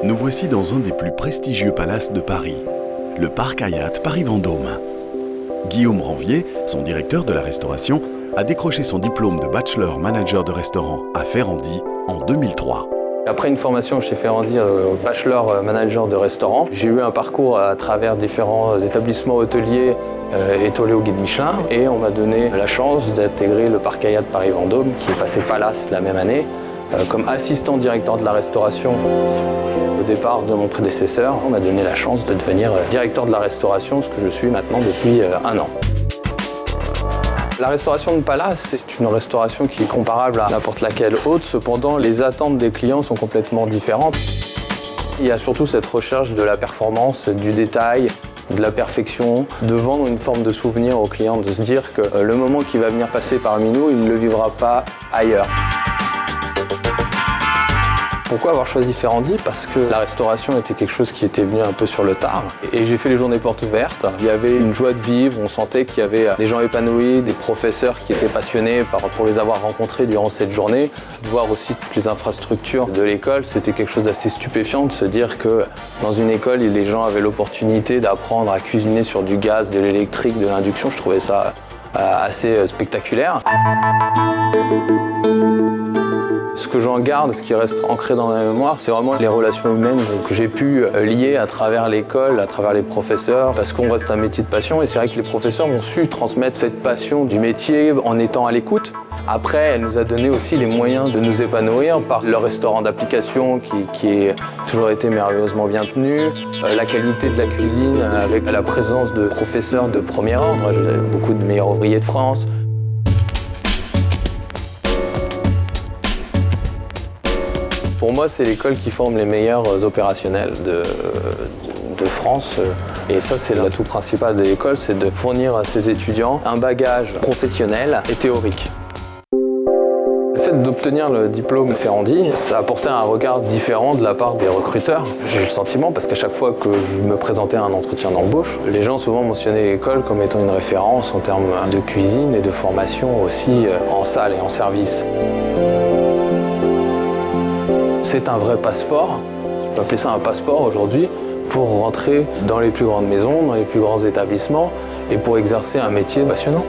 Nous voici dans un des plus prestigieux palaces de Paris, le Parc Hyatt Paris-Vendôme. Guillaume Ranvier, son directeur de la restauration, a décroché son diplôme de bachelor manager de restaurant à Ferrandi en 2003. Après une formation chez Ferrandi, bachelor manager de restaurant, j'ai eu un parcours à travers différents établissements hôteliers étoilés au guide Michelin et on m'a donné la chance d'intégrer le Parc Hyatt Paris-Vendôme qui est passé Palace la même année comme assistant directeur de la restauration. Au départ de mon prédécesseur, on m'a donné la chance de devenir directeur de la restauration, ce que je suis maintenant depuis 1 an. La restauration de Palace, c'est une restauration qui est comparable à n'importe laquelle autre, cependant les attentes des clients sont complètement différentes. Il y a surtout cette recherche de la performance, du détail, de la perfection, de vendre une forme de souvenir au client, de se dire que le moment qu'il va venir passer parmi nous, il ne le vivra pas ailleurs. Pourquoi avoir choisi Ferrandi? Parce que la restauration était quelque chose qui était venu un peu sur le tard. Et j'ai fait les journées portes ouvertes. Il y avait une joie de vivre, on sentait qu'il y avait des gens épanouis, des professeurs qui étaient passionnés pour les avoir rencontrés durant cette journée. De voir aussi toutes les infrastructures de l'école, c'était quelque chose d'assez stupéfiant de se dire que dans une école, les gens avaient l'opportunité d'apprendre à cuisiner sur du gaz, de l'électrique, de l'induction. Je trouvais ça assez spectaculaire. Ce que j'en garde, ce qui reste ancré dans ma mémoire, c'est vraiment les relations humaines que j'ai pu lier à travers l'école, à travers les professeurs, parce qu'on reste un métier de passion et c'est vrai que les professeurs ont su transmettre cette passion du métier en étant à l'écoute. Après, elle nous a donné aussi les moyens de nous épanouir par le restaurant d'application qui a toujours été merveilleusement bien tenu, la qualité de la cuisine avec la présence de professeurs de premier ordre, beaucoup de meilleurs ouvriers de France. Pour moi, c'est l'école qui forme les meilleurs opérationnels de France. Et ça, c'est l'atout principal de l'école, c'est de fournir à ses étudiants un bagage professionnel et théorique. Le fait d'obtenir le diplôme Ferrandi, ça a apporté un regard différent de la part des recruteurs. J'ai le sentiment, parce qu'à chaque fois que je me présentais à un entretien d'embauche, les gens souvent mentionnaient l'école comme étant une référence en termes de cuisine et de formation aussi en salle et en service. C'est un vrai passeport, je peux appeler ça un passeport aujourd'hui, pour rentrer dans les plus grandes maisons, dans les plus grands établissements et pour exercer un métier passionnant.